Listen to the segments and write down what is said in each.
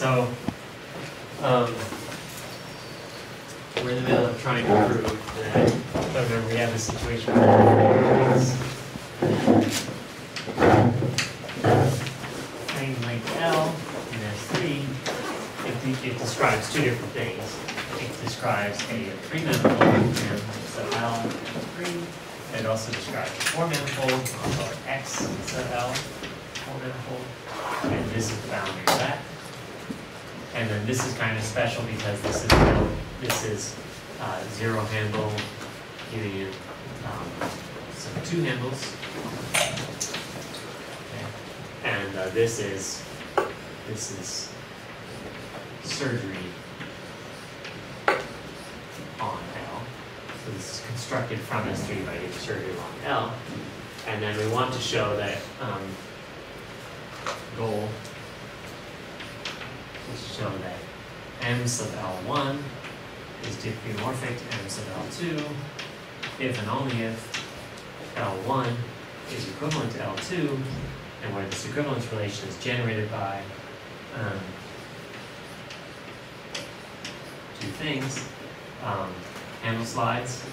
So we're in the middle of trying to prove that, so remember we have this situation where thing length L in S3, it describes two different things. It describes a three-manifold and so L 3. It also describes a four-manifold, also X sub L, four-manifold, and this is the boundary of that. And then this is kind of special because this is zero handle union, so two handles. Okay. And this is surgery on L. So this is constructed from S3 by surgery along L. And then we want to show that goal is to show that M sub L1 is diffeomorphic to M sub L2 if and only if L1 is equivalent to L2, and where this equivalence relation is generated by two things, handle slides,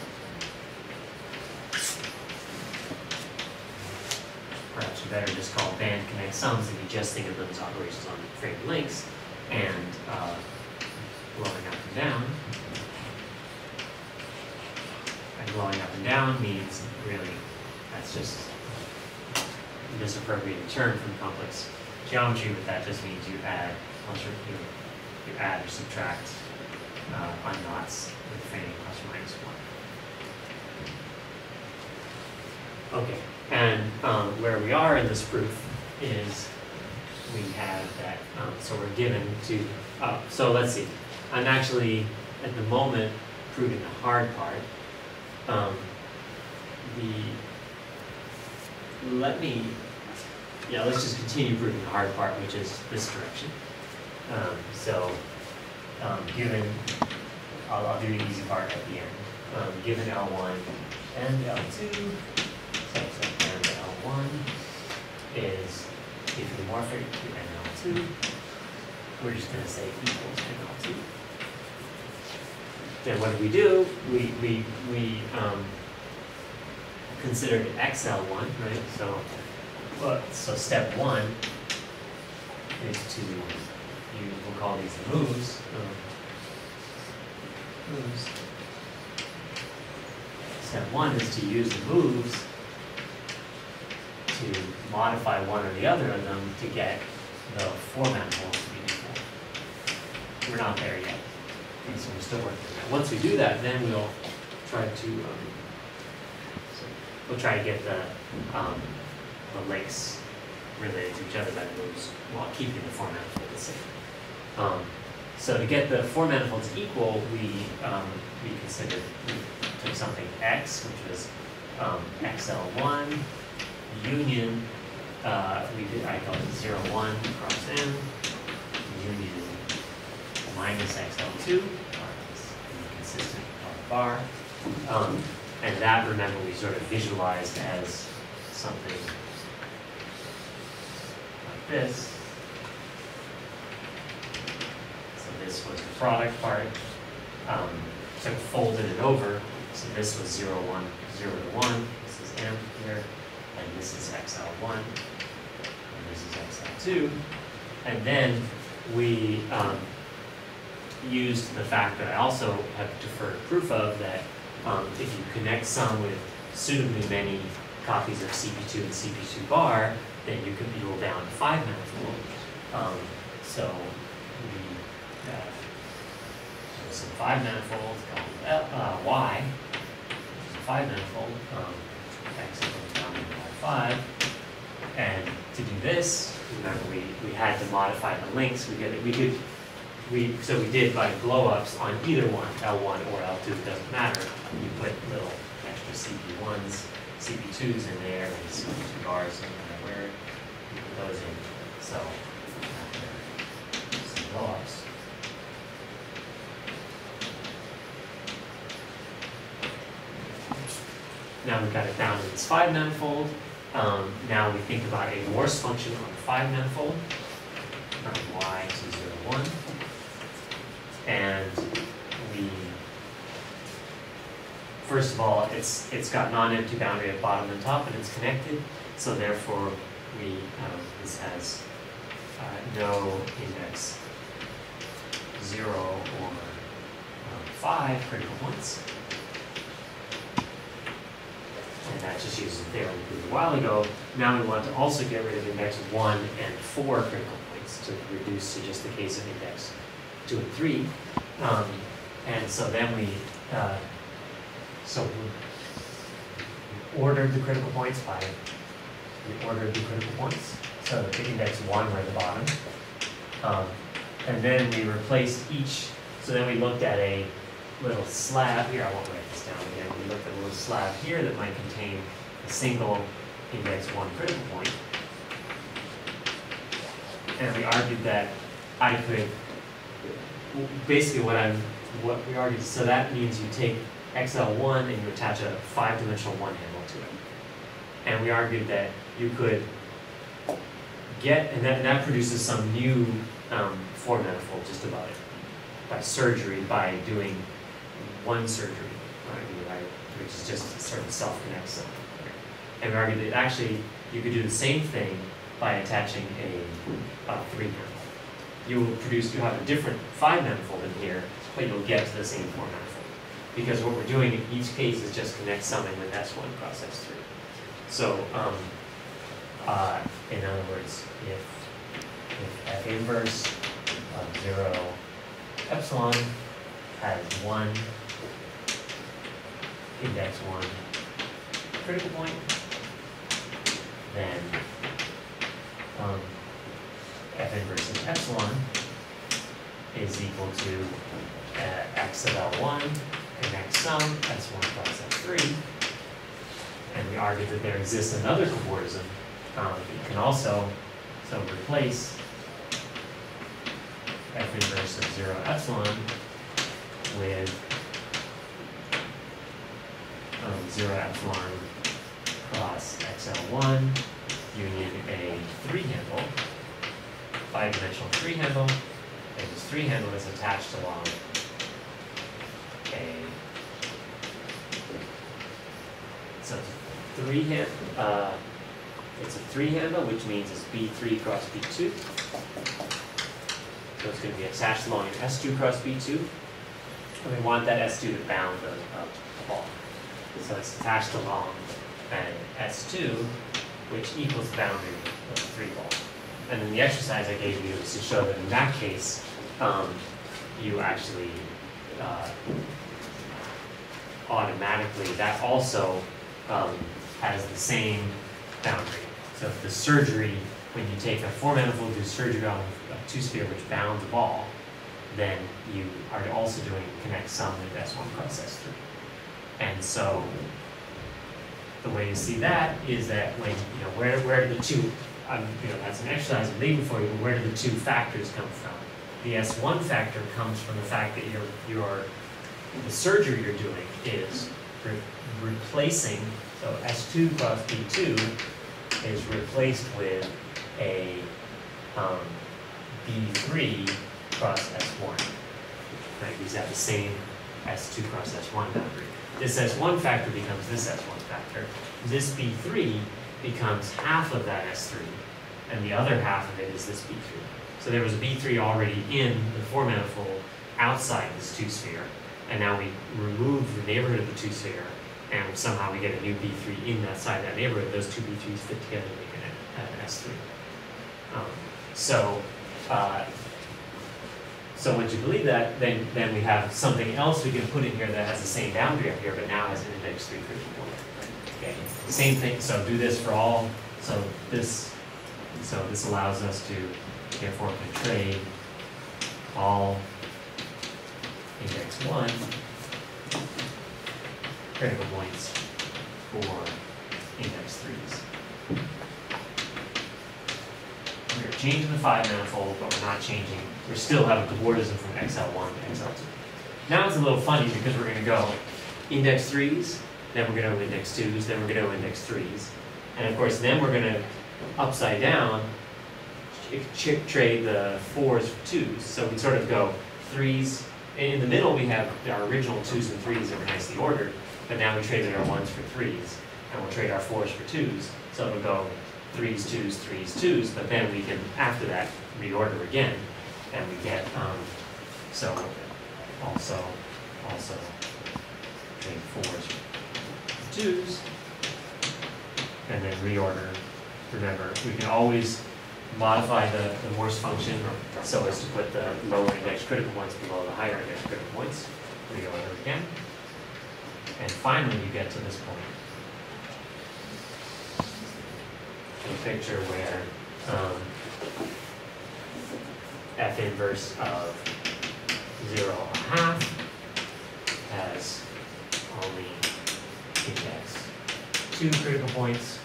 perhaps you better just call band connect sums if you just think of them as operations on frame links, and blowing up and down. And blowing up and down means really, that's just a misappropriated term from complex geometry, but that just means you add, you add or subtract on knots with framing plus or minus 1. Okay, and where we are in this proof is we have that, so we're given to, so let's see, I'm actually at the moment proving the hard part. Let's just continue proving the hard part, which is this direction. Given, I'll do the easy part at the end. Given L1 and L2, such that and L1 is diffeomorphic to NL2, we're just going to say equals NL2. Then what do? We considered XL1, right? So step one is to we'll call these the moves. Step one is to use the moves to modify one or the other of them to get the four manifolds to be equal. We're not there yet. Okay, so we're still working on that. Once we do that, then we'll try to get the links related to each other by the moves while keeping the four manifold the same. So to get the four manifolds equal, we took something X, which was XL1 union. I call it 0, 1 cross M union minus XL2, consistent bar. And that, remember, we sort of visualized as something like this. So this was the product part. So folded it over. So this was 0, 1, 0 to 1. This is M here. And this is XL1. And this is XL2. And then we used the fact that I also have deferred proof of that if you connect some with suitably many copies of CP2 and CP2 bar, then you can be down to 5 manifold. So some 5 manifold called Y, which is a 5 manifold, X equals down by 5. And to do this, remember we had to modify the links. So we did by blow-ups on either one, L1 or L2, it doesn't matter. You put little extra CP1s, CP2s in there, and CP2 bars, no matter where you put those in. So, some blow-ups. Now we've got it down to this 5 manifold. Now we think about a Morse function on the 5 manifold. Y to 0, 1. And we, first of all, it's got non-empty boundary at bottom and top, and it's connected. So therefore, we this has no index 0 or 5 critical points. And that just uses the theorem we did a while ago. Now we want to also get rid of index 1 and 4 critical points to reduce to just the case of index 2 and 3. And so then we ordered the critical points by, we ordered the critical points. So the index 1 were at the bottom. And then we replaced each, so then we looked at a little slab here. I won't write this down again. We looked at a little slab here that might contain a single index 1 critical point. And we argued that I could, basically what we argued, so that means you take XL1 and you attach a 5-dimensional 1 handle to it. And we argued that you could get, and that produces some new 4 manifold just about it, by surgery, by doing one surgery, right, which is just sort of self-connect something. And we argued that actually you could do the same thing by attaching a 3 manifold. You will produce, you have a different 5 manifold in here, but you'll get to the same 4 manifold. Because what we're doing in each case is just connect summing with S1 cross S3. So, in other words, if F inverse of 0 epsilon has 1 index 1 critical point, then F inverse of epsilon is equal to x of L1 connect sum S1 plus S3. And we argued that there exists another cobordism. You can also replace F inverse of 0 epsilon with 0 epsilon cross XL1 union a 3 handle, 5-dimensional 3 handle, and this 3 handle is attached along a, so it's a 3 handle, which means it's B3 cross B2. So it's going to be attached along an S2 cross B2. And we want that S2 to bound the ball. So it's attached along an S2, which equals the boundary of the 3 ball. And then the exercise I gave you is to show that in that case, you actually automatically, that also has the same boundary. So if the surgery, when you take a 4 manifold, do surgery on a 2-sphere which bounds a ball, then you are also doing connect sum with S1 cross S3. And so the way to see that is that when, where do the two, that's an exercise I'm leaving for you, but where do the 2 factors come from? The S1 factor comes from the fact that the surgery you're doing is replacing, so S2 cross B2 is replaced with a B3 cross S1. Right? These have the same S2 cross S1 boundary. This S1 factor becomes this S1 factor. This B3 becomes half of that S3, and the other half of it is this B3. So there was a B3 already in the 4 manifold outside this 2-sphere, and now we remove the neighborhood of the 2-sphere, and somehow we get a new B3 in that side of that neighborhood. Those 2 B3s fit together to make an S3. So once you believe that, then we have something else we can put in here that has the same boundary up here, but now has an index 3 critical point. Okay, same thing. So do this for all. So this allows us to therefore trade all index 1 critical points for index 3s. We're changing the 5 manifold, but we're not changing. We still have a cobordism from XL1 to XL2. Now it's a little funny because we're going to go index 3s, then we're going to go index 2s, then we're going to go index 3s. And of course, then we're going to upside down trade the 4s for 2s. So we sort of go 3s, and in the middle we have our original 2s and 3s that were nicely ordered, but now we traded our 1s for 3s, and we'll trade our 4s for 2s. So it'll go 3s, 2s, 3s, 2s, but then we can, after that, reorder again, and we get, so also trade 4s for 2s, and then reorder. Remember, we can always modify the Morse function so as to put the lower index critical points below the higher index critical points. Reorder again. And finally, you get to this point. A picture where f inverse of 0.5 has only index 2 critical points,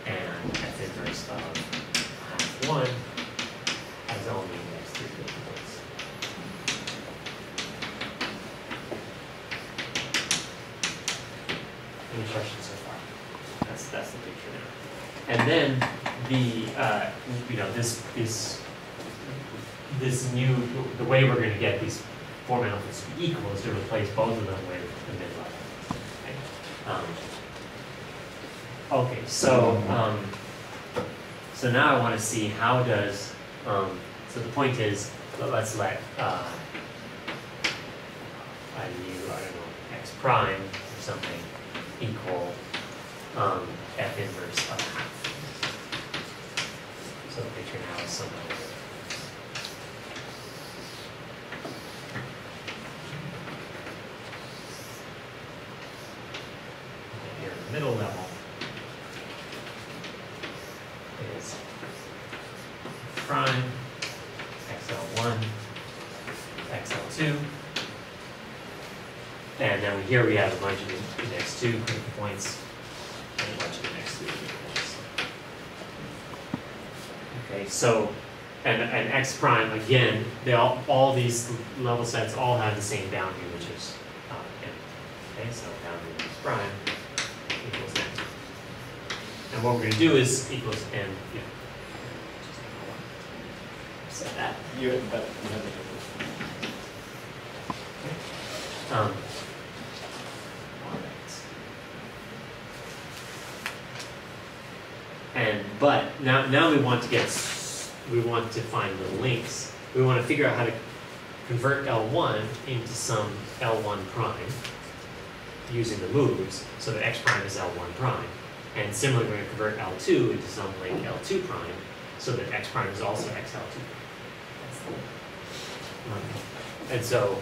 and f inverse of 1 has only index 3 critical points. Any questions so far? That's the picture now. And then the way we're going to get these four manifolds to be equal is to replace both of them with the mid-level. Okay, so now I want to see how does, so the point is, let's let, I don't know, x prime or something equal f inverse of half. So the picture now is something like this. Here in the middle level is prime, xl1, xl2, and then here we have a bunch of index 2 critical points and a bunch of index 3 critical points. Okay, so and x prime again, they all these level sets all have the same boundary, which is n. Okay, so boundary of x prime equals n. And what we're going to do is equals n. Yeah. Set that. You have the all right. But now we want to find the links. We want to figure out how to convert L1 into some L1 prime using the moves, so that x prime is L1 prime. And similarly, we're going to convert L2 into some link L2 prime, so that x prime is also XL2. And so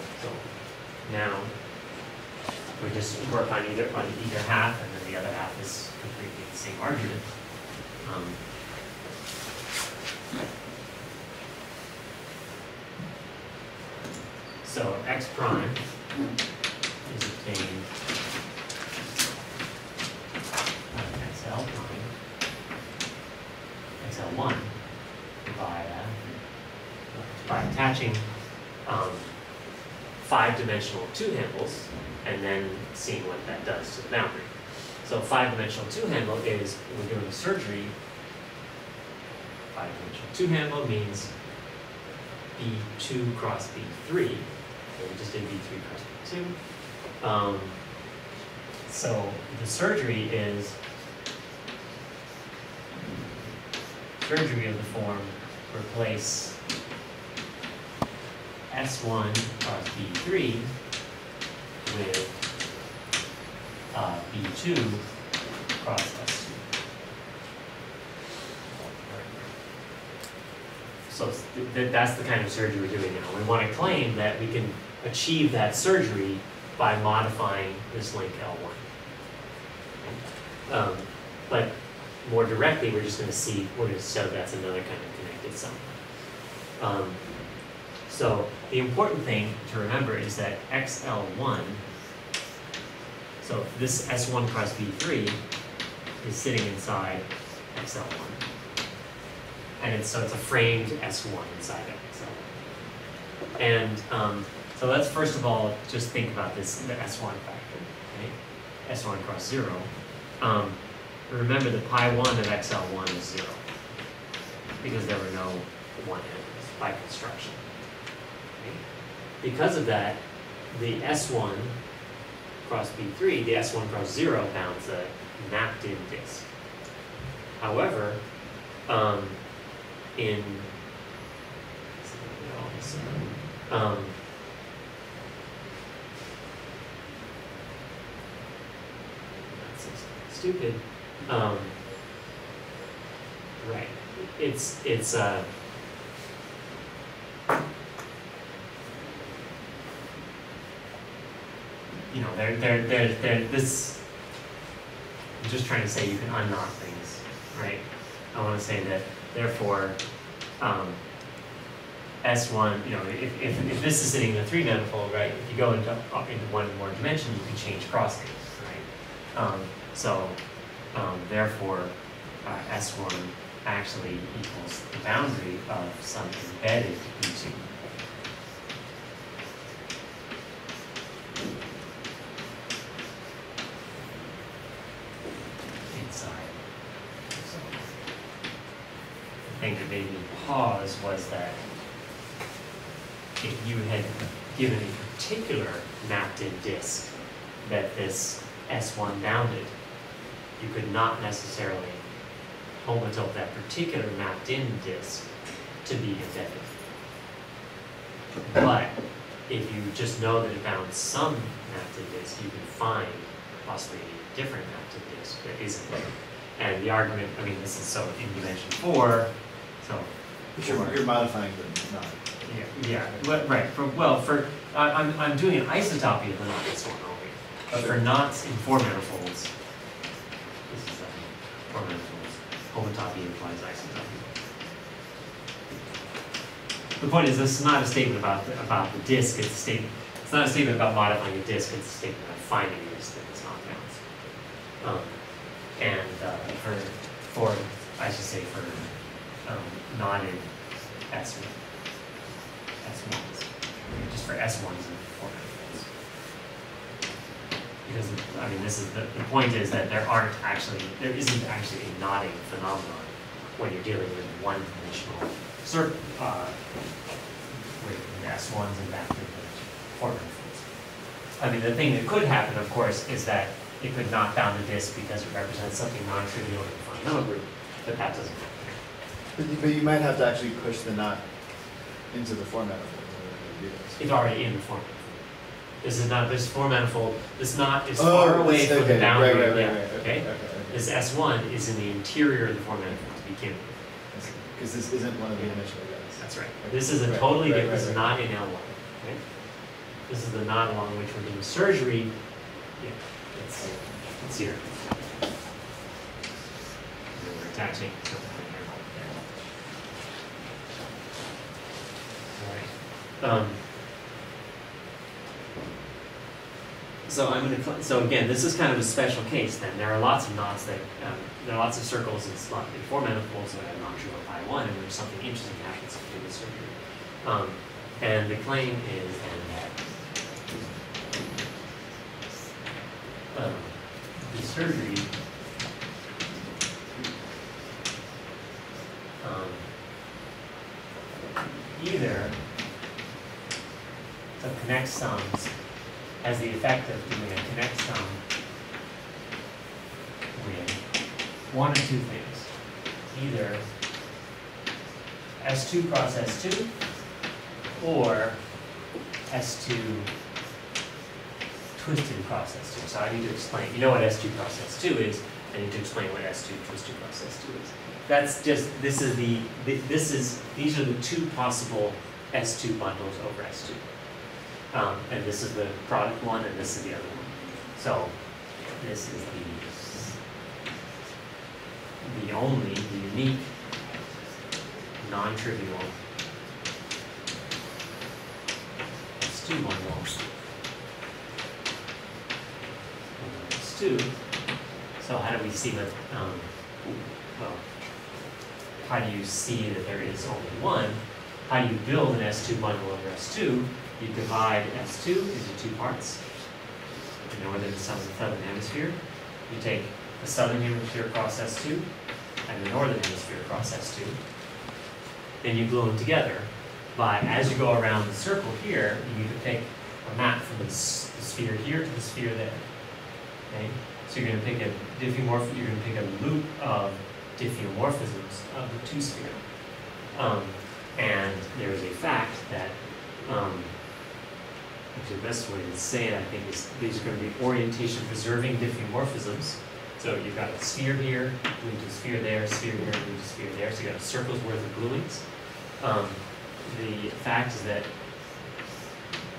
now we just work on either half, and then the other half is completely the same argument. So x prime is obtained XL prime, XL1 by attaching 5-dimensional 2-handles and then seeing what that does to the boundary. So 5-dimensional 2-handle is, when we're doing surgery, 5-dimensional 2-handle means B2 cross B3. So we just did B3 cross B2. So the surgery is surgery of the form replace S1 cross B3 with B2 cross S2. So that's the kind of surgery we're doing now. We want to claim that we can achieve that surgery by modifying this link L1. But more directly, we're just going to see, so that's another kind of connected sum. So the important thing to remember is that XL1, so this S1 cross B3 is sitting inside XL1. And so it's a framed S1 inside of XL1. And so let's first of all just think about this, the S1 factor, right? S1 cross 0. Remember that pi1 of XL1 is 0. because there were no 1-m's by construction. Okay? Because of that, the S1 cross B3, the S1 cross 0 bounds a mapped in disk. However, that's stupid. Right. It's you know, this, I'm just trying to say you can unknot things, right? I want to say that, therefore, S1, you know, if this is sitting in a 3 manifold, right, if you go into one more dimension, you can change crossings, right? Therefore, S1 actually equals the boundary of some embedded E2. Inside. So, the thing that made me pause was that if you had given a particular mapped-in disk that this S1 bounded, you could not necessarily homotop that particular mapped-in disk to be embedded. But if you just know that it bounds some mapped-in disk, you can find possibly a different mapped-in disk that isn't. And the argument, I mean, this is so in dimension 4, so. You're modifying the knot. Yeah, right. I'm doing an isotopy of the knot this one only. But for knots in 4 manifolds, this is 4 manifolds, homotopy implies isotopy. The point is, this is not a statement about the disk. It's not a statement about modifying a disk. It's a statement about finding a disk that is not bounds. For knotted S1s, just for S1s and 4 manifolds. Because I mean, this is the point is that there isn't actually a knotting phenomenon when you're dealing with one-dimensional circuit with S1s and back to the 4 manifolds. I mean, the thing that could happen, of course, is that it could knock down the disk because it represents something non-trivial in the fundamental group, but that doesn't happen. But you might have to actually push the knot into the 4 manifold. It's already in the 4 manifold. This is not this 4 manifold. This knot is far away from the boundary. Okay. This S1 is in the interior of the 4 manifold to begin with. Because this isn't one of the dimensional guys. That's right. This is a totally different. This is not in L1. Okay. This is the knot along which we're doing surgery. Yeah. It's here. We're attaching something here. So again, this is kind of a special case. Then there are lots of knots that there are lots of circles in 4 manifolds that have non-trivial pi 1, and there's something interesting happens in this surgery. And the claim is then that the surgery either of connect sums has the effect of doing a connect sum with one or two things. Either S2 cross S2 or S2 twisted cross S2. So I need to explain. You know what S2 cross S2 is. I need to explain what S2 twisted cross S2 is. That's just, these are the two possible S2 bundles over S2. And this is the product one, and this is the other one. So this is the unique, non-trivial S2 bundle. S2. So how do we see that? How do you see that there is only one? How do you build an S2 bundle over S2? You divide S2 into two parts, the northern and southern hemisphere. You take the southern hemisphere across S2 and the northern hemisphere across S2. then you glue them together by, as you go around the circle here, you need to pick a map from the sphere here to the sphere there. Okay? So you're going to pick a diffeomorph, you're going to pick a loop of diffeomorphisms of the two-sphere. And there is a fact that, actually the best way to say it, I think, is these are going to be orientation-preserving diffeomorphisms. So you've got a sphere here, glued to a sphere there, sphere here, glued to a sphere there. So you've got a circle's worth of gluings. The fact is that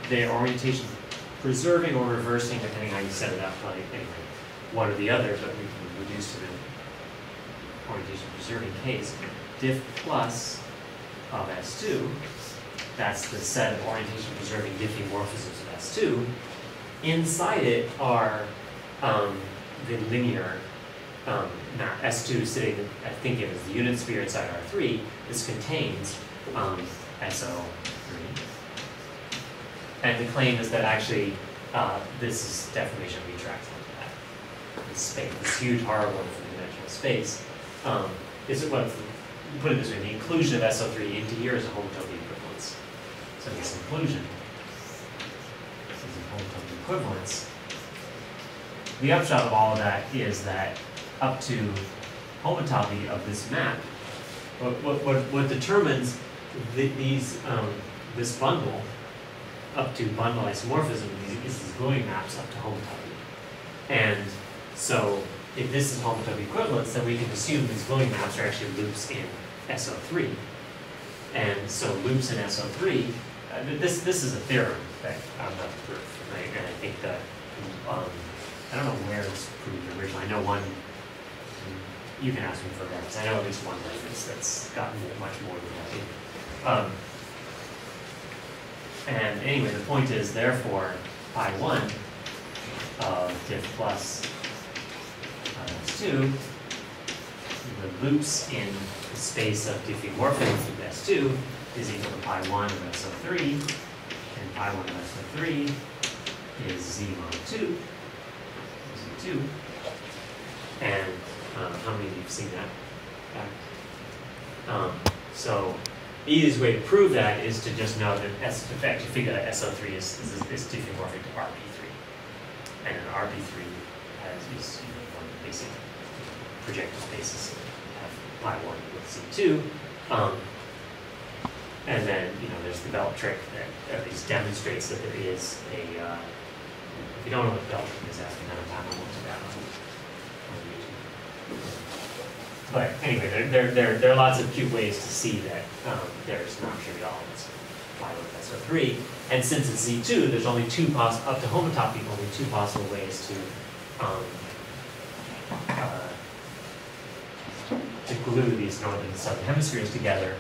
they're orientation preserving or reversing, depending how you set it up, like anyway, one or the other, but we can reduce to the orientation preserving case. Diff plus of S2, that's the set of orientation preserving diffeomorphisms of S2. Inside it are the linear map S2 sitting, I think it is the unit sphere inside R3. This contains SO3. And the claim is that actually this is deformation retracts onto that. This space, this huge, horrible dimensional space, is what, put it this way, the inclusion of SO3 into here is a homotopy equivalence. So this inclusion is a homotopy equivalence. The upshot of all of that is that up to homotopy of this map, what determines this bundle up to bundle isomorphism is these gluing maps up to homotopy. And so if this is homotopy equivalence, then we can assume these gluing maps are actually loops in SO3. And so loops in SO3, this is a theorem that I'm not the proof. Right? And I think that, I don't know where it's proved originally. I know one, you can ask me for reference. I know at least one reference that's gotten much more than that. And anyway, the point is, therefore, pi 1 of diff plus S2, the loops in the space of diffeomorphisms of S2 is equal to pi 1 of SO3, and pi 1 of SO3 is Z mod 2, Z2. And how many of you have seen that? So the easiest way to prove that is to just know that to actually figure that SO3 is diffeomorphic to RP3. And an RP3 is one of the basic projective spaces have pi 1 with Z2. And then, there's the belt trick that at least demonstrates that there is a, if you don't know what the belt trick is, ask me another time, I won't do that on YouTube. But anyway, there are lots of cute ways to see that there's non-trivial elements pi 1 of SO3. And since it's Z2, there's only up to homotopy, only two possible ways to glue these northern and southern hemispheres together.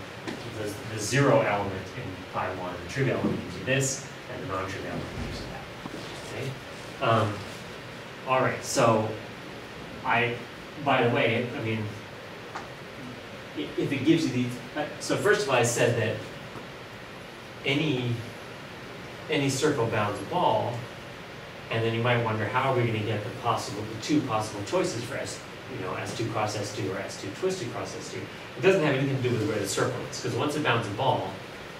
The zero element in pi 1, the trivial element using this, and the non-trivial element using that. Okay? All right, so by the way, I mean, if it gives you these, so first of all, I said that any circle bounds a ball, and then you might wonder, how are we going to get the two possible choices for S2 cross S2 or S2 twisted cross S2? It doesn't have anything to do with where the circle is, because once it bounds a ball,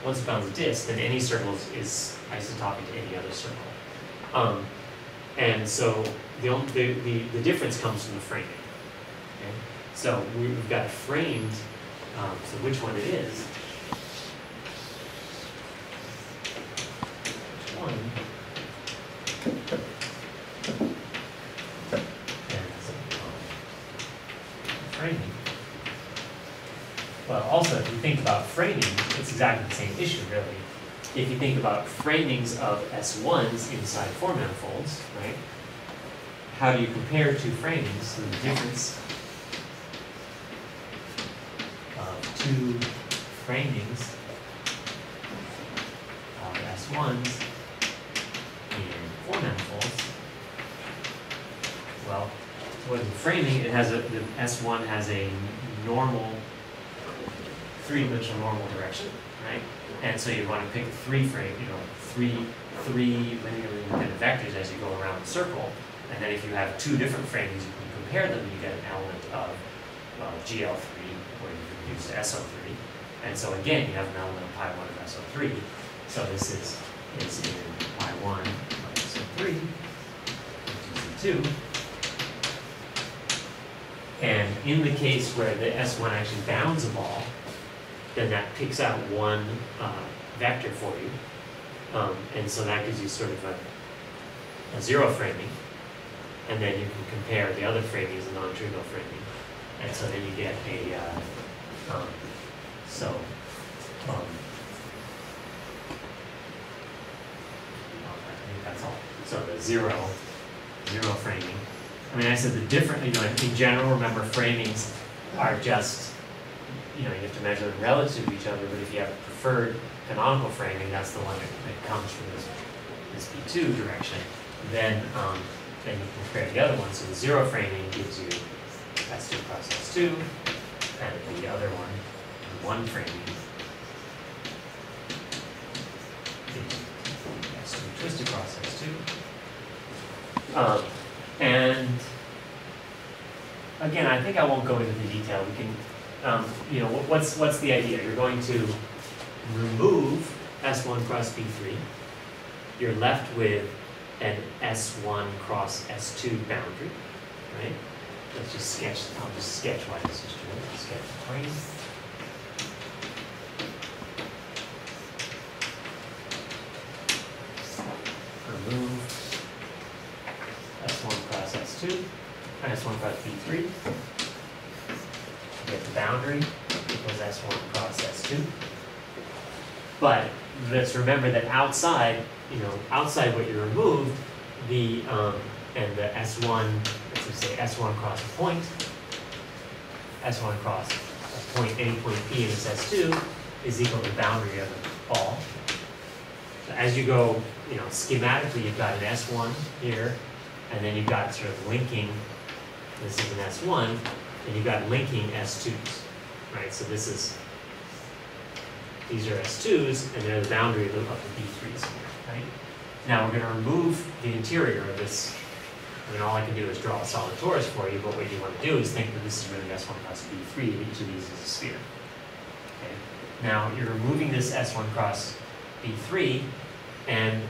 once it bounds a disk, then any circle is isotopic to any other circle. And so the difference comes from the framing. Okay? So we've got framed, so which one it is. Which one? Framing. Well, also, if you think about framing, it's exactly the same issue, really. If you think about framings of S1s inside four manifolds, right? How do you compare two framings? So the difference of two framings of S1s in four manifolds. Well, with the framing, the S1 has a normal, three-dimensional normal direction, right? And so you want to pick three linearly independent vectors as you go around the circle. And then if you have two different framings, you can compare them, and you get an element of GL3, where you reduce to SO3. And so again, you have an element of pi 1 of SO3. So this is in pi 1 of SO3, which is 2. And in the case where the S1 actually bounds a ball, then that picks out one vector for you. And so that gives you sort of a zero framing. And then you can compare the other framing as a non-trivial framing. And so then you get a, I think that's all. So the zero framing. I mean, I said the different, in general, remember framings are just, you have to measure them relative to each other, but if you have a preferred canonical framing, that's the one that comes from this B2 direction, then you compare the other one. So the zero framing gives you S2 cross S2, and the other one, the one framing, S2 twisted cross S2. And again, I think I won't go into the detail. We can, what's the idea? You're going to remove S1 cross B3. You're left with an S1 cross S2 boundary, right? Let's just sketch, I'll just sketch why this is true. Sketch the plane. Remove S1 cross S2, and S1 cross B3. Get the boundary equals S1 cross S2. But let's remember that outside, outside what you removed, and the S1, let's just say S1 cross a point, S1 cross a point, any point P in this S2 is equal to the boundary of the ball. So as you go, schematically, you've got an S1 here, and then you've got sort of linking, this is an S1, and you've got linking S2s, right? So these are S2s, and they're the boundary of the B3s here, right? Now we're going to remove the interior of this. I mean, all I can do is draw a solid torus for you, but what you want to do is think that this is really S1 cross B3, and each of these is a sphere. Okay? Now you're removing this S1 cross B3, and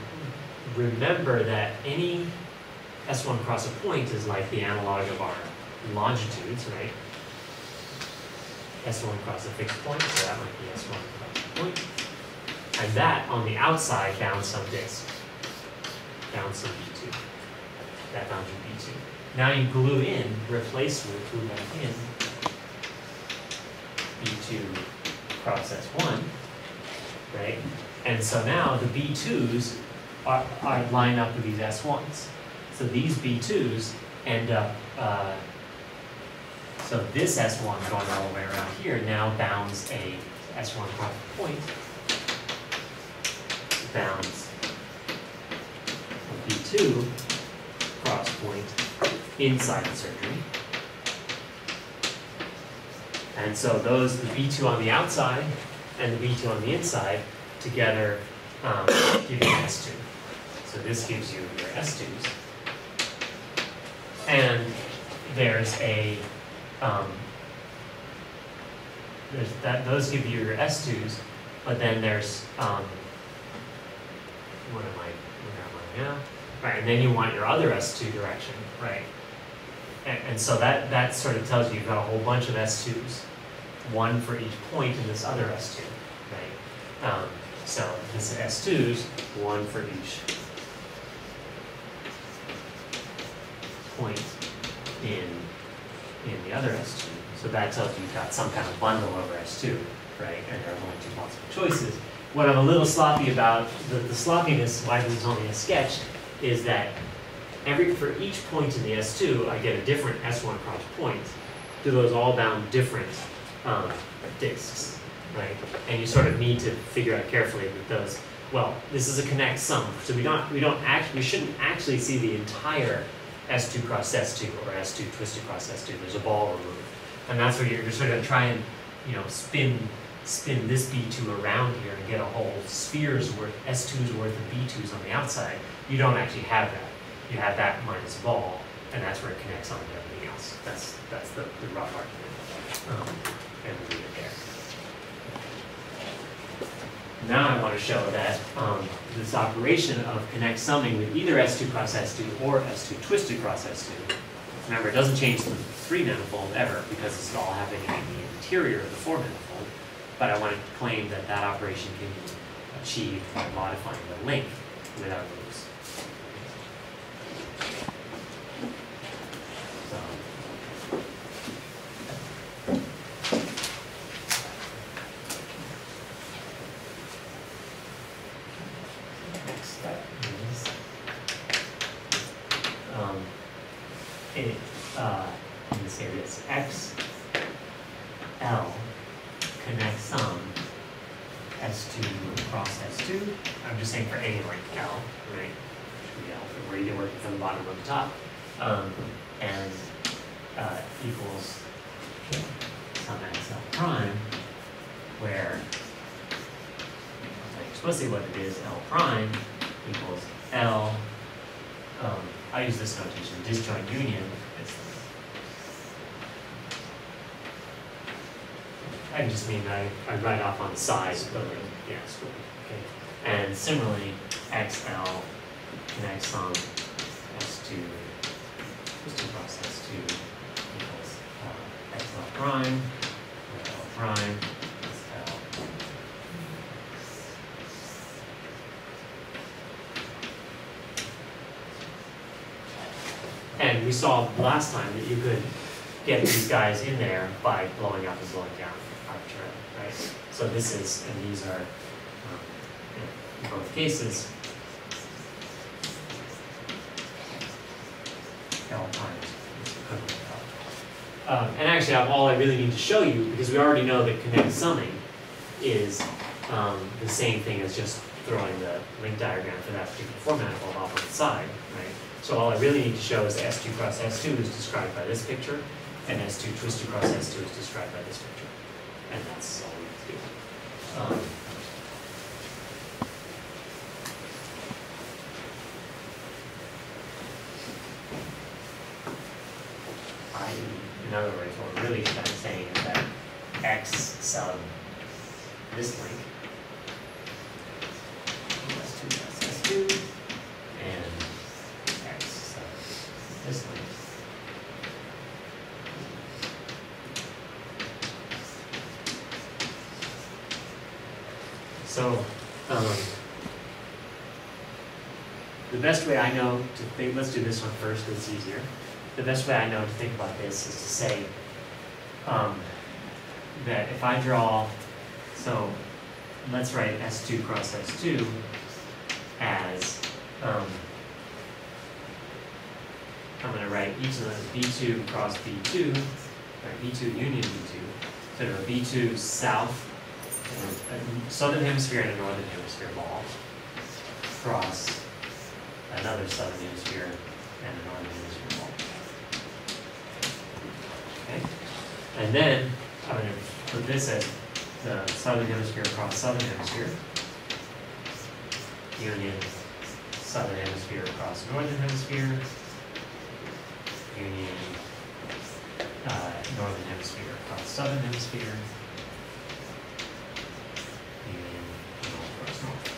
remember that any S1 cross a point is like the analog of our longitudes, right? S1 cross a fixed point, so that might be S1 cross a point. And that, on the outside, bounds some disk, bounds some B2. That boundary B2. Now you glue in, glue back in B2 cross S1, right? And so now the B2s are line up with these S1s. So these B2s end up, so this S1 going all the way around here now bounds a S1 cross a point, bounds a B2 cross point inside the surgery. And so those, the B2 on the outside and the B2 on the inside together give you S2. So this gives you your S2s. And there's a, those give you your S2s, but then there's, where am I now? Right, and then you want your other S2 direction, right? And so that sort of tells you you've got a whole bunch of S2s, one for each point in this other S2, right? So this is S2s, one for each point in the other S2. So that tells you you've got some kind of bundle over S2, right? And there are only two possible choices. What I'm a little sloppy about, the sloppiness, why this is only a sketch, is that for each point in the S2, I get a different S1 cross point. Do those all bound different disks, right? And you sort of need to figure out carefully that those, well, this is a connect sum, so we shouldn't actually see the entire S2 cross S2 or S2 twisted cross S2. There's a ball removed, and that's where you're sort of trying, spin this B2 around here and get a whole sphere's worth, S2's worth of B2s on the outside. You don't actually have that. You have that minus ball, and that's where it connects on to everything else. That's the rough argument. And we'll leave it there. Now I want to show that this operation of connect summing with either S2 cross S2 or S2 twisted cross S2, remember, it doesn't change the 3 manifold ever because it's all happening in the interior of the 4 manifold, but I want to claim that that operation can be achieved by modifying the link without loops. So, next step is in this area it's X L connect sum S2 cross S2. I'm just saying for any length L, right? Should be L, we're either working from the bottom or the top. And equals sum X L prime, where I'll tell you explicitly what it is, L prime equals L, I use this notation, disjoint union. I just mean I write off on the side of the link. Yeah, cool. Okay. And similarly, XL connects sum S2 cross S2 equals XL prime, or L prime, is L. And we saw last time that you could get these guys in there by blowing up and blowing down arbitrarily, right? So this is, and these are, in both cases, L prime is equivalent to L. And actually, all I really need to show you, because we already know that connect summing is the same thing as just throwing the link diagram for that particular 4 manifold off on the side, right? So all I really need to show is S2 cross S2 is described by this picture, and S2 twisted cross S2 is described by this picture. And that's all we have to do. In other words, what we're really kind of saying is that X sub this link, S2 cross S2, and X sub this link. So, the best way I know to think, let's do this one first, it's easier. The best way I know to think about this is to say that if I draw, so let's write S2 cross S2 as, I'm going to write each of those B2 cross B2, or B2 union B2, so a B2 south, a southern hemisphere and a northern hemisphere ball, cross another southern hemisphere and a northern hemisphere ball. Okay? And then I'm going to put this at the southern hemisphere across southern hemisphere, union southern hemisphere across northern hemisphere, union northern hemisphere across southern hemisphere, union north across north.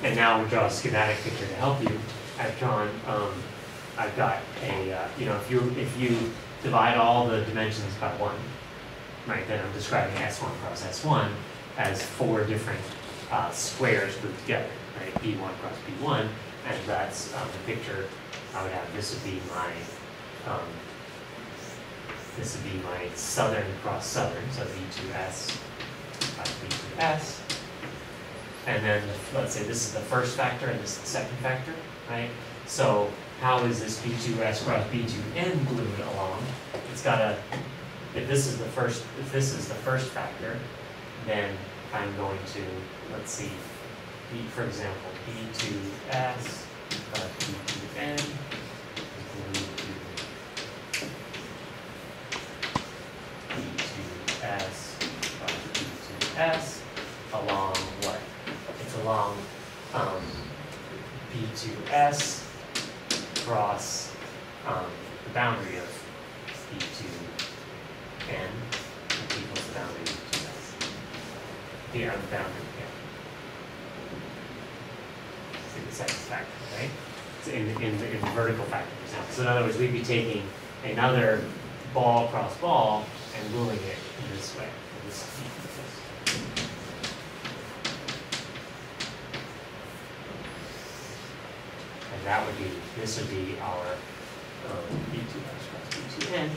And now we'll draw a schematic picture to help you. I've drawn, I've got a, if you divide all the dimensions by 1, right, then I'm describing S1 cross S1 as 4 different squares grouped together, right, B1 cross B1, and that's the picture I would have. This would be my southern cross southern, so B2S cross B2S. And then let's say this is the first factor and this is the second factor, right? So how is this B2S cross B2N glued along? It's got to, if this is the first factor, then I'm going to, let's see, for example, B2S cross B2N is glued to B2S cross the boundary of B2N equals the boundary of B2S. The boundary, yeah. See the second factor, right? So in the vertical factor example. So in other words, we'd be taking another ball cross ball and gluing it in this way. And that would be, this would be our B2S cross B2N.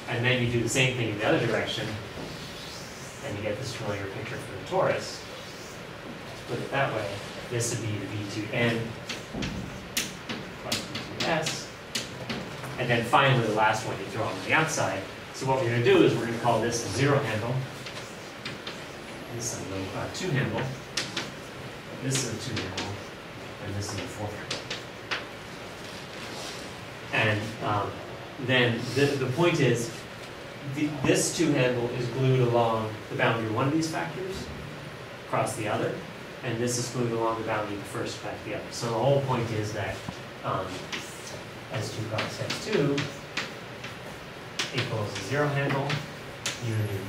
And then you do the same thing in the other direction, and you get this familiar picture for the torus. Put it that way. This would be the B2N plus B2S. And then finally, the last one you throw on the outside. So what we're going to do is we're going to call this a 0 handle. This is a 2 handle. This is a 2 handle. And this is a 4 handle. And then the point is, this 2 handle is glued along the boundary of one of these factors, across the other, and this is glued along the boundary of the first across the other. So the whole point is that S2 cross S2 equals a 0 handle, union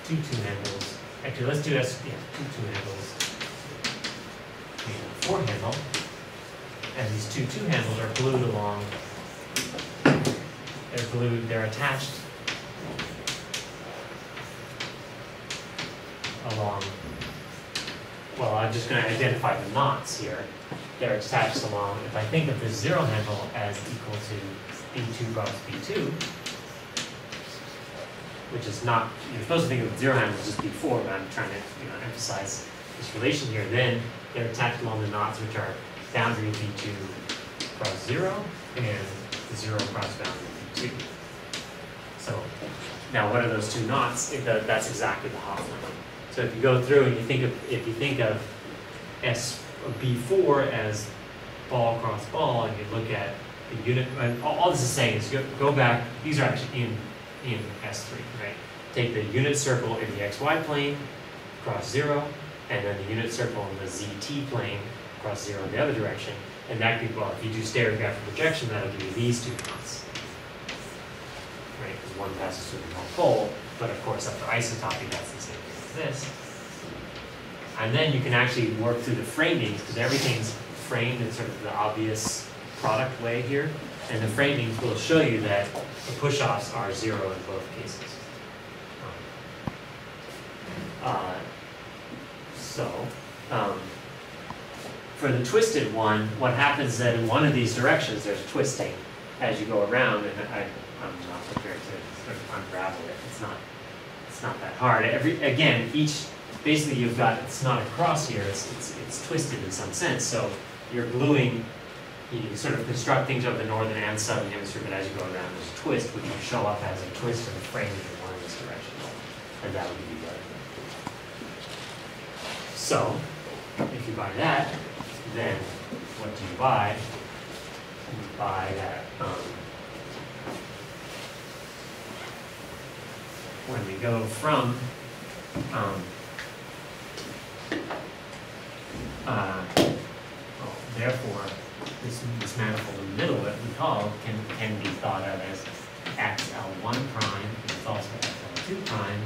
2 handles. Actually, let's do two handles, and a 4 handle, and these two handles are glued along. They're glued, they're attached along, well, I'm just going to identify the knots here. They're attached along, if I think of this 0 handle as equal to B2 cross B2, which is not, you're supposed to think of the 0 handle as just B4, but I'm trying to emphasize this relation here. Then they're attached along the knots, which are boundary B2 cross 0 and the 0 cross boundary B2. So now what are those two knots? That's exactly the Hoff line. So if you go through and if you think of B4 as ball cross ball, and you look at the unit, and all this is saying is go back, these are actually in S3, right? Take the unit circle in the XY plane, cross 0, and then the unit circle in the ZT plane, cross 0 in the other direction, and that could, well, if you do stereographic projection, that'll give you these two knots, right? Because one passes through the North Pole, but of course after isotopy, that's the same thing as this. And then you can actually work through the framings, because everything's framed in sort of the obvious product way here, and the framings will show you that the push-offs are 0 in both cases. For the twisted one, what happens is that in one of these directions there's twisting as you go around, and I'm not prepared to sort of unravel it. It's not that hard. Basically you've got, it's not a cross here, it's twisted in some sense. So you're gluing, you sort of construct things over the northern and southern hemisphere, but as you go around there's a twist, which will show up as a twist in the frame in one of these directions. And that would be good. So, if you buy that, then what do you buy? You buy that, when we go from, therefore, this manifold in the middle that we call can be thought of as XL1 prime, and it's also XL2 prime,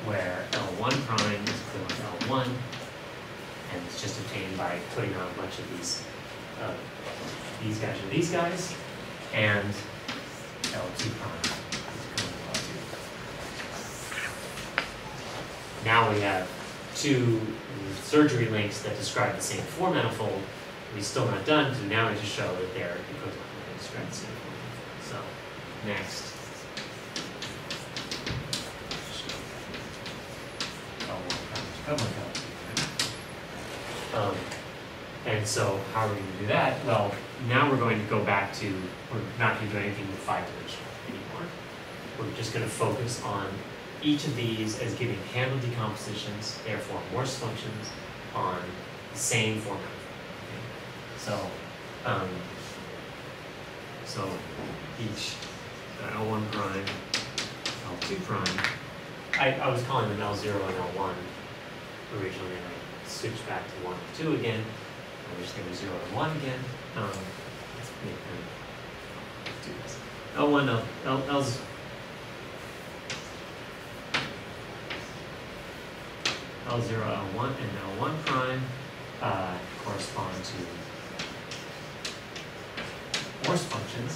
where L1 prime is equivalent to L1, and it's just obtained by putting on a bunch of these guys or these guys, and L2 prime is equivalent to L2. Now we have two surgery links that describe the same 4 manifold. We're still not done, because now we just show that they're equivalent when they describe the same 4 manifold. So, next. And so how are we going to do that? Well, now we're going to go back to, we're not going to do anything with 5-dimensional anymore. We're just going to focus on each of these as giving handle decompositions, therefore Morse functions, on the same format. Okay? So each L1 prime, L2 prime, I was calling them L0 and L1 originally, and switch back to 1 and 2 again. We're just going to 0 and 1 again. Let's make them do this. L1, L's. L0, L1, and L1 prime correspond to Morse functions.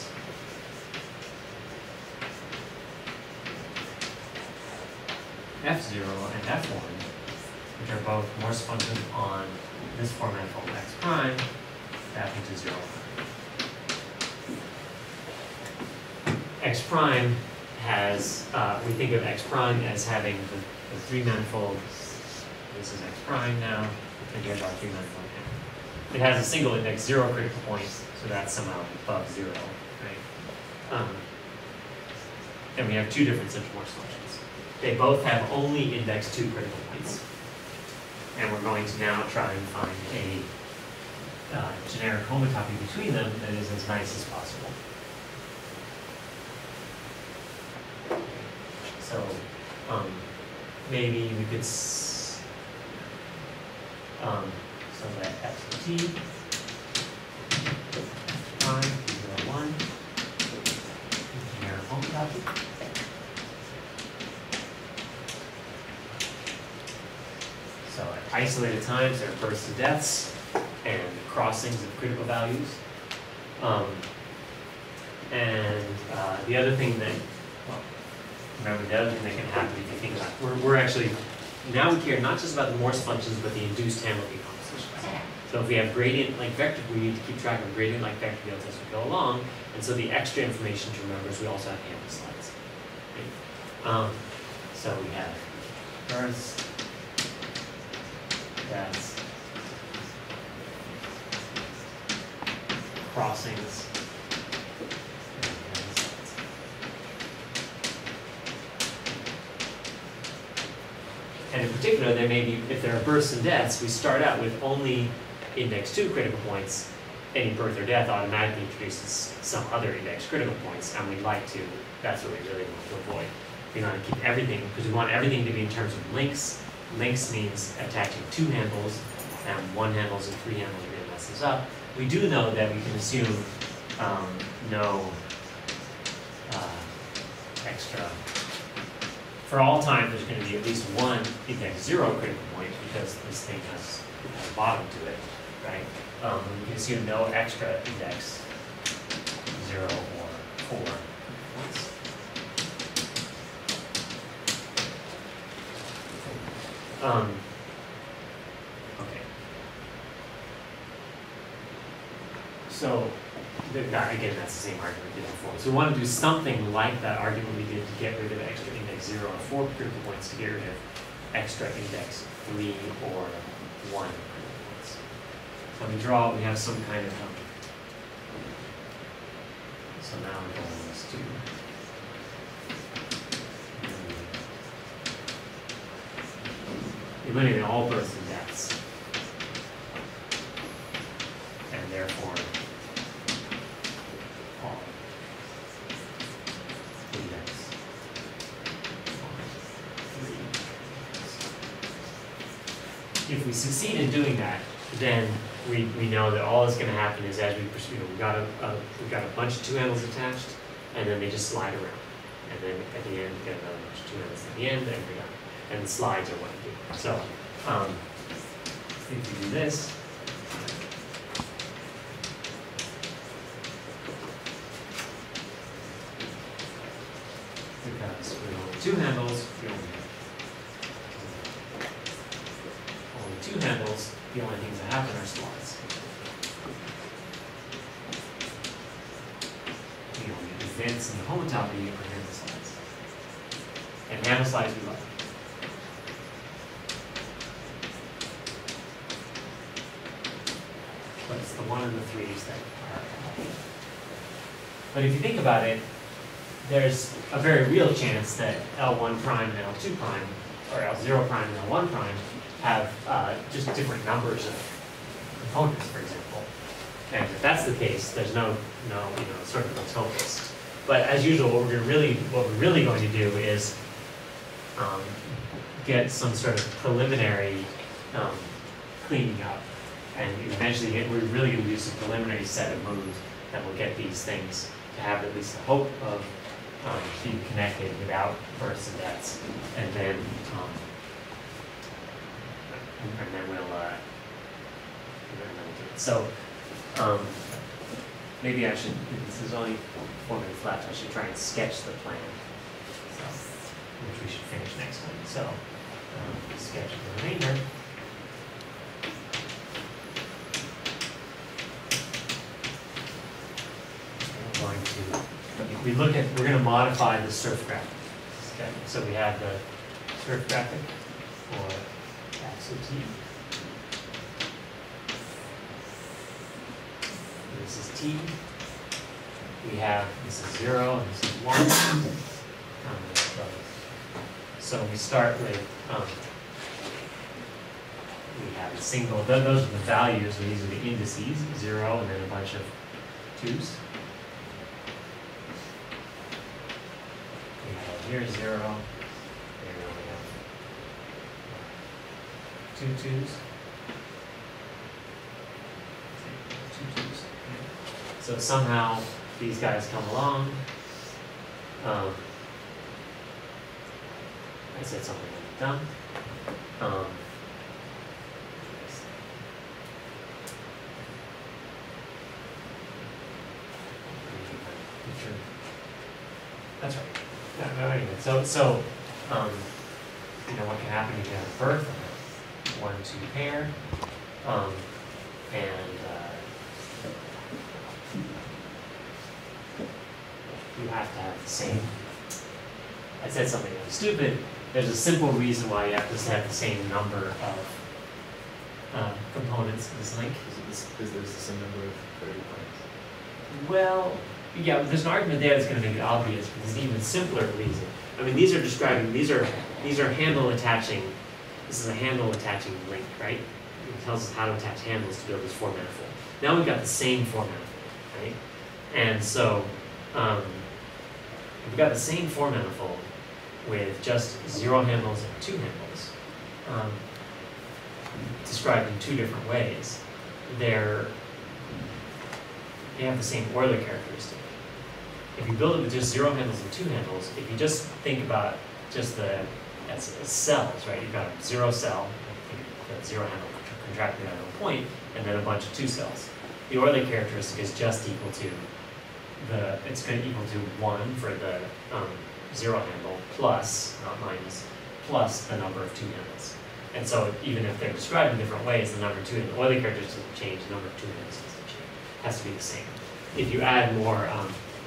F0 and F1, which are both Morse functions on this four manifold X prime, mapping to 0. X prime has, we think of X prime as having the three manifold. This is X prime now, and here's our three manifold now. It has a single index, 0 critical points, so that's somehow above 0, right? And we have two different such Morse functions. They both have only index 2 critical points. And we're going to now try and find a generic homotopy between them that is as nice as possible. So maybe we could, so that F of T, prime, 0, 1, generic homotopy. So at isolated times, there are births and deaths and crossings of critical values. The other thing that, well, remember the other thing that can happen if you think about it, we're actually, now we care not just about the Morse functions, but the induced Hamilton compositions. So if we have gradient-like vector, we need to keep track of gradient-like vector fields as we go along. And so the extra information to remember is we also have Hamilton slides. Right? So we have births, deaths, crossings, and in particular, there may be, if there are births and deaths, we start out with only index 2 critical points. Any birth or death automatically introduces some other index critical points, and we'd like to, that's what we really want to avoid. We want to keep everything, because we want everything to be in terms of links. Links means attaching 2 handles, and 1 handles and 3 handles are going to mess this up. We do know that we can assume no extra. For all time, there's going to be at least one index 0 critical point because this thing has a bottom to it, right? We can assume no extra index 0 or 4 points. Okay. So, again, that's the same argument we did before. So we want to do something like that argument we did to get rid of extra index 0 or 4 critical points to get rid of extra index 3 or 1 critical points. So we draw, we have some kind of, so now we're going to eliminate all births and deaths. And therefore, all index 3. If we succeed in doing that, then we know that all that's going to happen is as we pursue, we've got a bunch of 2 handles attached, and then they just slide around. And then at the end, we get another bunch of 2 handles at the end, and we're done. And the slides are what we do. So, if you do this, because we only 2 handles, we only have 2 handles, the only things that happen are slides. We only advance in the homotopy or handle slides. And handle slides we love. But it's the 1 and the 3s that are. But if you think about it, there's a very real chance that L1 prime and L2 prime, or L0 prime and L1 prime, have just different numbers of components, for example. And if that's the case, there's no sort of utopist. But as usual, what we're really going to do is get some sort of preliminary cleaning up. And eventually, we're really going to do some preliminary set of moves that will get these things to have at least the hope of being connected without births and deaths. And then we'll do it. So maybe I should, this is only 4 minutes left, I should try and sketch the plan, so, which we should finish next week. So sketch the remainder. We're going to modify the surf graphic. Okay. So we have the surf graphic for axle T. This is T. We have, this is 0, and this is 1. So we start with, we have a single, those are the values, so these are the indices, 0, and then a bunch of 2's. Here's 0, there we have 2 2's, 2 2's. So somehow these guys come along. I said something like dumb. That's right. No, anyway, so you know what can happen? You can have a birth, 1 2 pair, and you have to have the same. I said something really stupid. There's a simple reason why you have to have the same number of components in this link. Because there's the same number of 30 points. Well, yeah, there's an argument there that's going to make it obvious, but there's an even simpler reason. I mean, these are describing, these are handle attaching, this is a handle attaching link, right? It tells us how to attach handles to build this 4 manifold. Now we've got the same 4 manifold, right? And so, we've got the same 4 manifold with just 0 handles and 2 handles, described in 2 different ways. They have the same Euler characteristic. If you build it with just 0 handles and 2 handles, if you just think about just as cells, right? You've got a 0 cell, that 0 handle contracted at a point, and then a bunch of 2 cells. The Euler characteristic is just equal to it's going to equal to 1 for the 0 handle plus, not minus, plus the number of 2 handles. And so even if they're described in different ways, the number 2 and the Euler characteristic doesn't change, the number of 2 handles doesn't change. It has to be the same. If you add more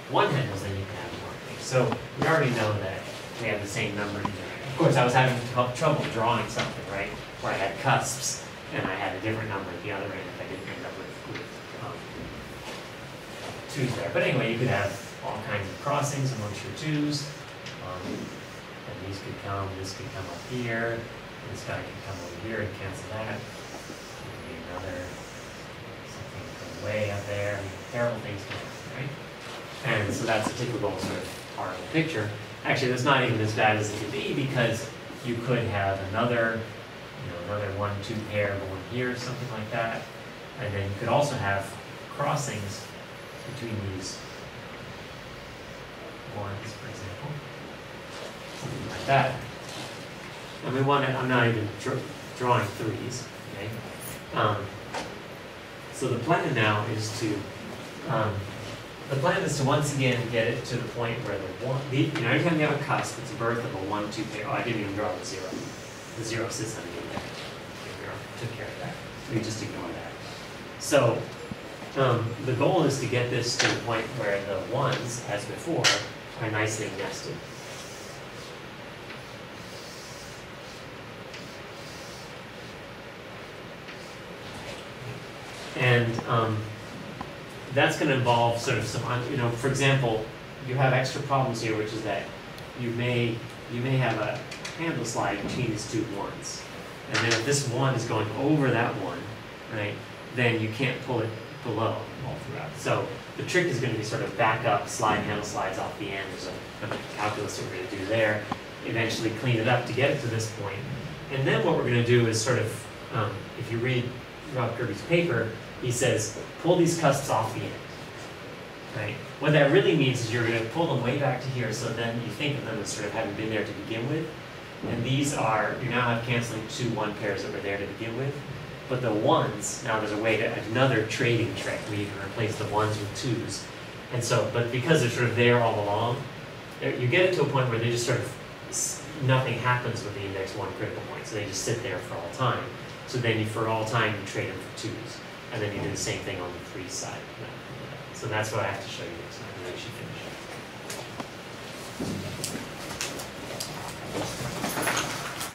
1 handles, then you can add more things. So we already know that we have the same number. Of course, I was having trouble drawing something, right, where I had cusps, and I had a different number at the other end if I didn't end up with 2's there. But anyway, you could have all kinds of crossings amongst your 2's. And these could come, this could come up here, this guy could come over here and cancel that. Maybe another, something go way up there. I mean, terrible things can happen, right? And so that's a typical sort of part of the picture. Actually, that's not even as bad as it could be, because you could have another 1 2 pair going here, something like that. And then you could also have crossings between these ones, for example. Something like that. And we want to, I'm not even drawing 3's, okay? So the plan now is to, once again get it to the point where every time you have a cusp, it's a birth of a 1 2 pair. Oh, I didn't even draw the 0. The 0 sits underneath there. Took care of that. We just ignore that. So the goal is to get this to the point where the 1's, as before, are nicely nested. And that's going to involve sort of some, for example, you have extra problems here, which is that you may have a handle slide between these 2 1's. And then if this 1 is going over that 1, right, then you can't pull it below all throughout. So the trick is going to be sort of back up, slide handle slides off the end. There's a calculus that we're going to do there. Eventually clean it up to get it to this point. And then what we're going to do is sort of if you read Rob Kirby's paper, he says, pull these cusps off the end. Right? What that really means is you're going to pull them way back to here, so then you think of them as sort of having been there to begin with. And these are, you now have canceling 2-1 pairs that were there to begin with. But the ones, now there's a way to, another trading trick where you can replace the ones with 2s. And so, but because they're sort of there all along, you get it to a point where they just sort of, nothing happens with the index 1 critical point. So they just sit there for all time. So then you, for all time, you trade them for 2s. And then you do the same thing on the 3 side. So that's what I have to show you next time. We should finish.